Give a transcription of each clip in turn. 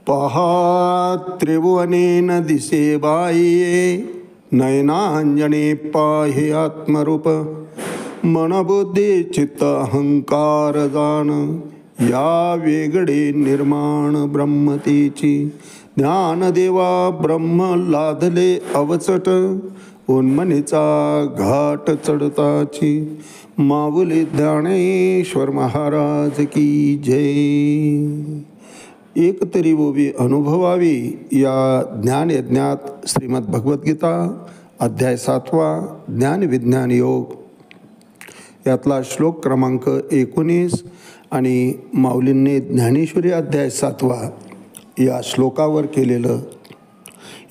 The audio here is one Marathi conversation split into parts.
पहा त्रिभुवनेन दिसे बाह्ये, नयनांजने पाहे आत्मरूप. मनबुद्धी चित्त अहंकार जाण, या वेगळे निर्माण ब्रह्मतेची. ज्ञानदेवा ब्रह्म लादले अवचट, उन्मनीचा घाट चढताची. माऊली ज्ञानेश्वर महाराज की जय. एक तरी ओवी अनुभवावी या ज्ञानयज्ञात श्रीमद भगवद्गीता अध्याय 7 ज्ञान विज्ञान योग यातला श्लोक क्रमांक 19 आणि माऊलींनी ज्ञानेश्वरी अध्याय 7 या श्लोकावर केलेलं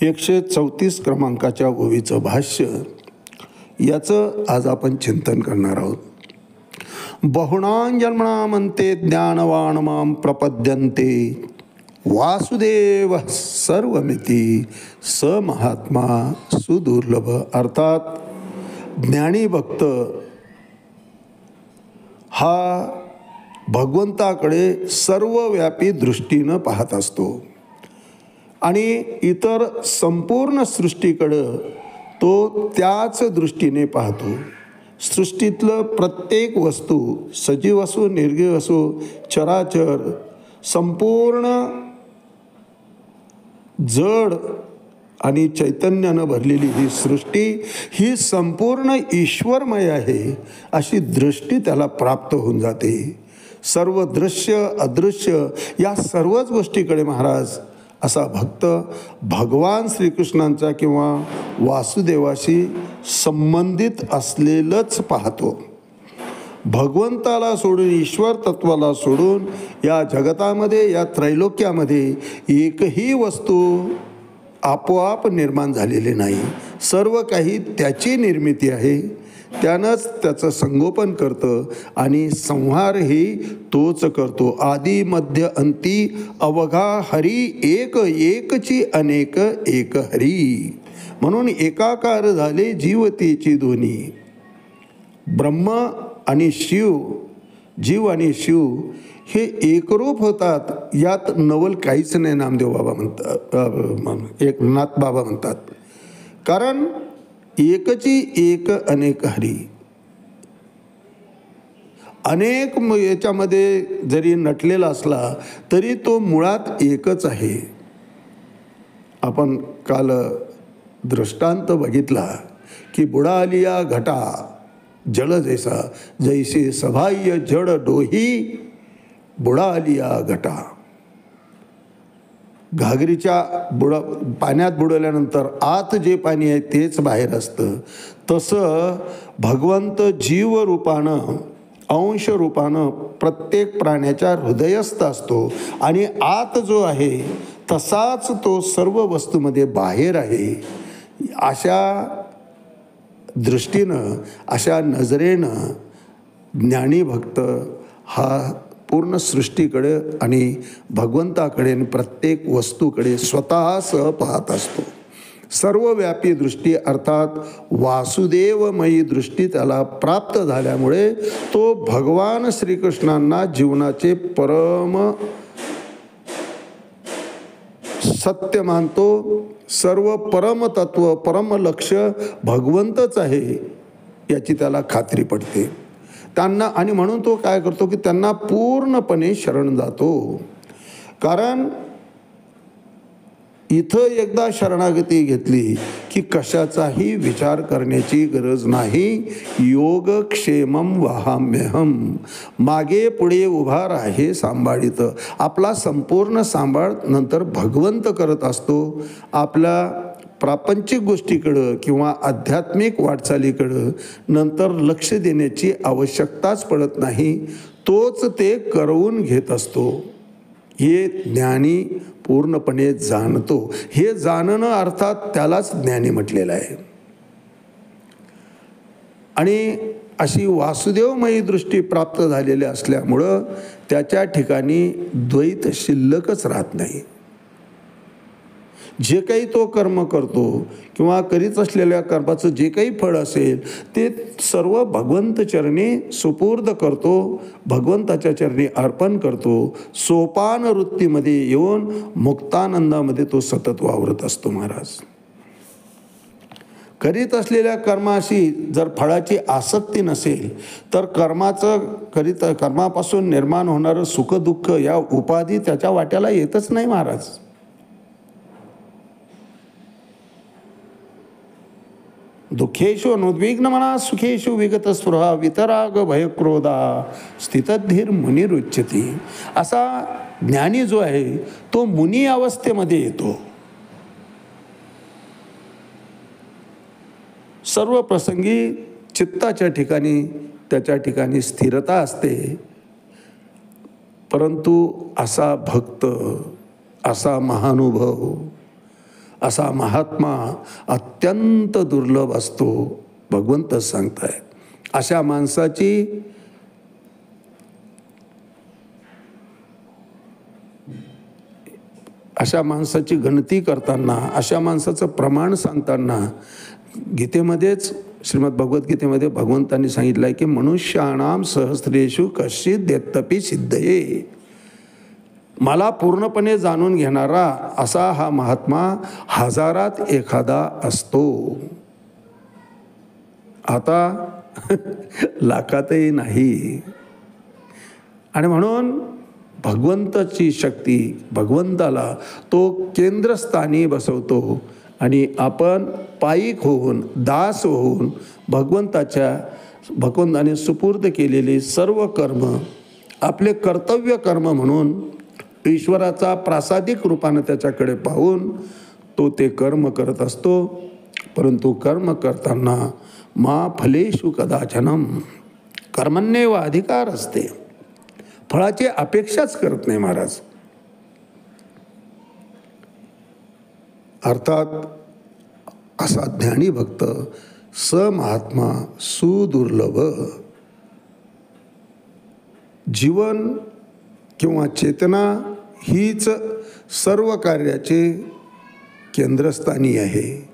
134 क्रमांकाच्या ओवीचं भाष्य याचं आज आपण चिंतन करणार आहोत. बहुणां जन्मनामन्ते ज्ञानवान मां प्रपद्यन्ते, वासुदेव सर्वमिती स महात्मा सुदुर्लभ. अर्थात ज्ञानी भक्त हा भगवंताकडे सर्वव्यापी दृष्टीनं पाहत असतो आणि इतर संपूर्ण सृष्टीकडं तो त्याच दृष्टीने पाहतो. सृष्टीतलं प्रत्येक वस्तू, सजीव असो निर्जीव असो, चराचर, संपूर्ण जड आणि चैतन्यानं भरलेली ही सृष्टी ही संपूर्ण ईश्वरमय आहे अशी दृष्टी त्याला प्राप्त होऊन जाते. सर्व दृश्य अदृश्य या सर्वच गोष्टीकडे महाराज असा भक्त भगवान श्रीकृष्णांचा किंवा वासुदेवाशी संबंधित असलेलंच पाहतो. भगवंताला सोडून, ईश्वर तत्वाला सोडून या जगतामध्ये, या त्रैलोक्यामध्ये एकही वस्तू आपोआप निर्माण झालेली नाही. सर्व काही त्याची निर्मिती आहे. त्यानंच त्याचं संगोपन करतं आणि संहारही तोच करतो. आदी मध्य अंती अवघा हरी एक, एकची अनेक एक हरी. म्हणून एकाकार झाले जीवतेची दोन्ही. ब्रह्म आणि शिव, जीव आणि शिव हे एकरूप होतात. यात नवल काहीच नाही. नामदेव बाबा म्हणतात, एकनाथ बाबा म्हणतात, कारण एकची एक अनेक हरी. अनेक याच्यामध्ये जरी नटलेला असला तरी तो मुळात एकच आहे. आपण काल दृष्टांत बघितला की बुडा आलिया घटा जल जैसा, जैसे सबाह्य जड डोही बुडा आलिया घटा. घागरीच्या पाण्यात बुडवल्यानंतर आत जे पाणी आहे तेच बाहेर असतं. तसं भगवंत जीवरूपानं, अंशरूपानं प्रत्येक प्राण्याच्या हृदयस्थ असतो आणि आत जो आहे तसाच तो सर्व वस्तूमध्ये बाहेर आहे. अशा दृष्टीनं, अशा नजरेनं ज्ञानी भक्त हा पूर्ण सृष्टीकडे आणि भगवंताकडे आणि प्रत्येक वस्तूकडे स्वतःसह पाहत असतो. सर्वव्यापी दृष्टी अर्थात वासुदेवमयी दृष्टी त्याला प्राप्त झाल्यामुळे तो भगवान श्रीकृष्णांना जीवनाचे परम सत्य मानतो. सर्व परमतत्व, परमलक्ष्य भगवंतच आहे याची त्याला खात्री पडते त्यांना. आणि म्हणून तो काय करतो की त्यांना पूर्णपणे शरण जातो. कारण इथं एकदा शरणागती घेतली की कशाचाही विचार करण्याची गरज नाही. योगक्षेमं वहाम्यहम, मागे पुढे उभा राहे सांभाळित. आपला संपूर्ण सांभाळ नंतर भगवंत करत असतो. आपल्या प्रापंचिक गोष्टीकडं किंवा आध्यात्मिक वाटचालीकडं नंतर लक्ष देण्याची आवश्यकताच पडत नाही. तोच ते करवून घेत असतो. हे ज्ञानी पूर्णपणे जाणतो. हे जाणणं अर्थात त्यालाच ज्ञानी म्हटलेलं आहे. आणि अशी वासुदेवमयी दृष्टी प्राप्त झालेली असल्यामुळं त्याच्या ठिकाणी द्वैत शिल्लकच राहत नाही. जे काही तो कर्म करतो किंवा करीत असलेल्या कर्माचं जे काही फळ असेल ते सर्व भगवंत चरणी सुपूर्द करतो, भगवंताच्या चरणी अर्पण करतो. सोपान वृत्तीमध्ये येऊन मुक्तानंदामध्ये तो सतत वावरत असतो. महाराज, करीत असलेल्या कर्माशी जर फळाची आसक्ती नसेल तर कर्मापासून निर्माण होणारं सुखदुःख या उपाधी त्याच्या वाट्याला येतच नाही. महाराज, दुःखेषु अनुद्विग्न मना सुखेषु विगत स्पृहा वितराग भयक्रोधा स्थितधीर मुनिरुच्यते. असा ज्ञानी जो आहे तो मुनी अवस्थेमध्ये येतो. सर्व प्रसंगी चित्ताच्या ठिकाणी त्याच्या ठिकाणी स्थिरता असते. परंतु असा भक्त, असा महानुभव, असा महात्मा अत्यंत दुर्लभ असतो. भगवंत सांगतायत अशा माणसाची गणती करताना, अशा माणसाचं प्रमाण सांगताना गीतेमध्येच, श्रीमद भगवद्गीतेमध्ये भगवंतांनी सांगितलं आहे की मनुष्याणाम सहस्रेषु कश्चित् यत्तपि सिद्धये. मला पूर्णपणे जाणून घेणारा असा हा महात्मा हजारात एखादा असतो. आता लाखातही नाही. आणि म्हणून भगवंताची शक्ती, भगवंताला तो केंद्रस्थानी बसवतो आणि आपण पायिक होऊन, दास होऊन भगवंताने सुपूर्द केलेले सर्व कर्म आपले कर्तव्य कर्म म्हणून ईश्वराचा प्रासादिक रूपानं त्याच्याकडे पाहून तो ते कर्म करत असतो. परंतु कर्म करताना मा फलेषु कदाचनम, कर्मण्येव अधिकार असते, फळाची अपेक्षाच करत नाही. महाराज, अर्थात असा ज्ञानी भक्त स महात्मा सुदुर्लभ. जीवन किंवा चेतना हीच सर्व कार्याचे केंद्रस्थानी आहे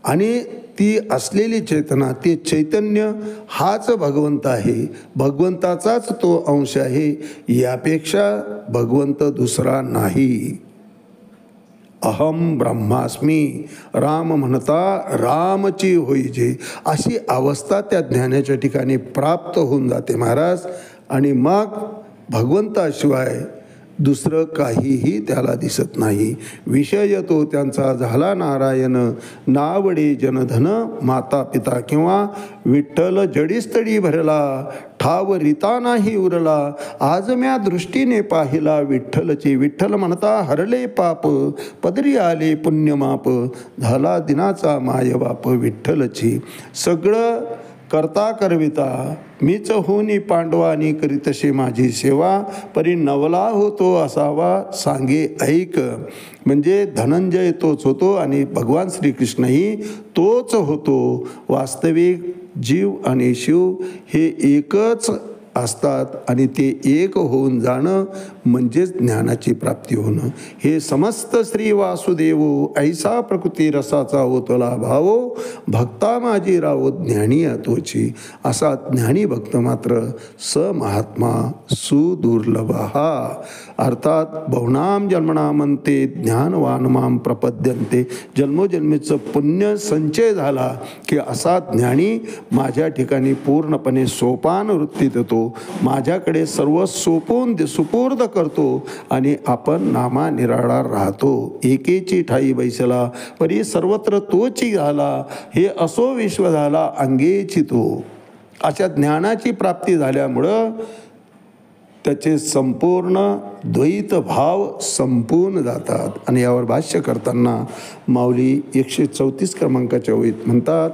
आणि ती असलेली चेतना, ते चैतन्य हाच भगवंत आहे, भगवंताचाच तो अंश आहे. यापेक्षा भगवंत दुसरा नाही. अहम ब्रह्मास्मी, राम म्हणता रामची होईजे, अशी अवस्था त्या ज्ञानाच्या ठिकाणी प्राप्त होऊन जाते. महाराज, आणि मग भगवंताशिवाय दुसरं काहीही त्याला दिसत नाही. विषय तो त्यांचा झाला नारायण, नावडे जनधन माता पिता, किंवा विठ्ठल जडीस्तडी भरला, ठाव रीता नाही उरला, आज म्या दृष्टीने पाहिला विठ्ठलची. विठ्ठल म्हणता हरले पाप, पदरी आले पुण्यमाप, झाला दिनाचा मायबाप विठ्ठलची. सगळं करता करविता मीच होनी पांडवानी, करीतशी माझी सेवा, परी नवला होतो असावा सांगे ऐक. म्हणजे धनंजय तोच होतो आणि भगवान श्रीकृष्णही तोच होतो. वास्तविक जीव आणि शिव हे एकच असतात आणि ते एक होऊन जाणं म्हणजेच ज्ञानाची प्राप्ती होणं. हे समस्त श्री वासुदेवो ऐसा प्रकृती रसाचा होतला भावो, भक्ता माझी रावो ज्ञानी तोची. असा ज्ञानी भक्त मात्र स महात्मा सुदुर्लभ. अर्थात बहुनाम जन्मनामंते ज्ञानवान माम प्रपद्यन्ते. जन्मोजन्मीचं पुण्य संचय झाला की असा ज्ञानी माझ्या ठिकाणी पूर्णपणे सोपान वृत्तीत येतो, माझ्याकडे सर्व सोपून सुपूर्द करतो आणि आपण नामा निराळा राहतो. एकेची ठाई बैसला परी सर्वत्र तोची झाला, हे असो विश्व झाला अंगेची तो. अशा ज्ञानाची प्राप्ती झाल्यामुळं त्याचे संपूर्ण द्वैत भाव संपून जातात. आणि यावर भाष्य करताना माऊली 134 क्रमांकाच्या ओळीत म्हणतात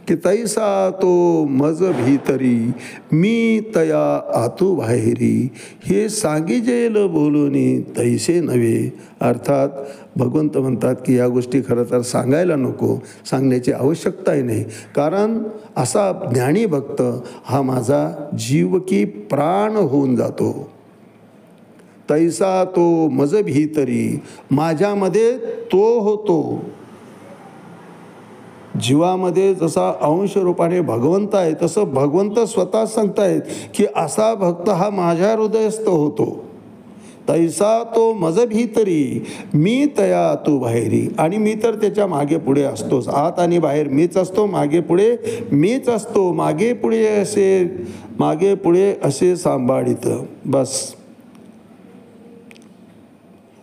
की तैसा तो मज भीतरी, मी तया आतू बाहेरी, हे सांगिजेल बोलूनी तैसे नव्हे. अर्थात भगवंत म्हणतात की या गोष्टी खरं तर सांगायला नको, सांगण्याची आवश्यकताही नाही. कारण असा ज्ञानी भक्त हा माझा जीव की प्राण होऊन जातो. तैसा तो मज भीतरी, माझ्यामध्ये तो होतो. जीवामध्ये जसा अंश रूपाने भगवंत आहे तसं भगवंत स्वतः सांगतायत की असा भक्त हा माझ्या हृदयस्थ होतो. तैसा तो मज भीतरी, मी तया तू बाहेरी. आणि मी तर त्याच्या मागे पुढे असतोच. आत आणि बाहेर मीच असतो, मागे पुढे मीच असतो. मागे पुढे असे सांभाळित. बस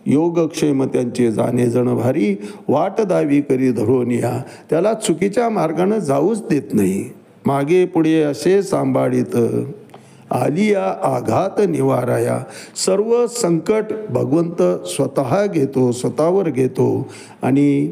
योगक्षेम त्यांचे जाणे जण भारी, वाट दावी करी धरून या. त्याला चुकीच्या मार्गानं जाऊच देत नाही. मागे पुढे असे सांभाळित, आलिया आघात निवाराया. सर्व संकट भगवंत स्वतः घेतो, स्वतःवर घेतो. आणि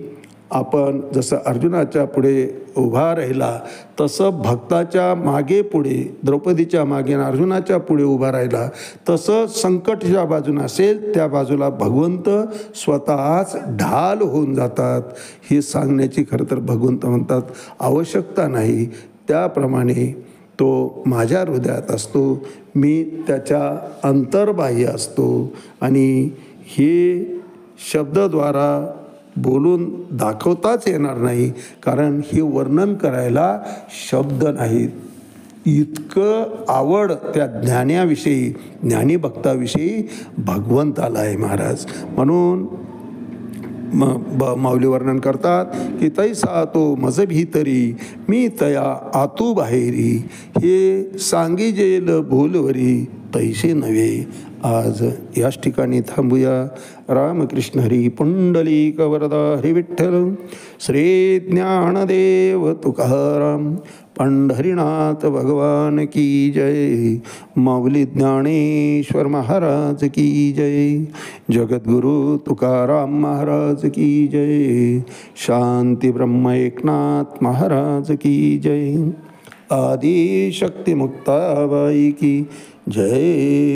आपण जसं अर्जुनाच्या पुढे उभा राहिला तसं भक्ताच्या मागे पुढे, द्रौपदीच्या मागे अर्जुनाच्या पुढे उभा राहिला तसं संकटच्या बाजूने असेल त्या बाजूला भगवंत स्वतःच ढाल होऊन जातात. हे सांगण्याची खरं तर भगवंत म्हणतात आवश्यकता नाही. त्याप्रमाणे तो माझ्या हृदयात असतो, मी त्याच्या अंतर्बाह्य असतो. आणि हे शब्दद्वारा बोलून दाखवताच येणार नाही, कारण हे वर्णन करायला शब्द नाहीत. इतकं आवड त्या ज्ञानाविषयी, ज्ञानीभक्ताविषयी भगवंताला आहे महाराज. म्हणून माऊली वर्णन करतात की तैसा तो मज भीतरी, मी तया आतू बाहेरी. हे सांगिजेल बोलवरी, तैसे नव्हे. आज याच ठिकाणी थांबूया. रामकृष्ण हरी पुंडलिक वरदा हरी विठ्ठल. श्री ज्ञानदेव तुकाराम पंढरीनाथ भगवान की जय. माऊली ज्ञानेश्वर महाराज की जय. जगद्गुरु तुकाराम महाराज की जय. शांती ब्रह्म एकनाथ महाराज की जय. आदिशक्ती मुक्ताबाई की जय.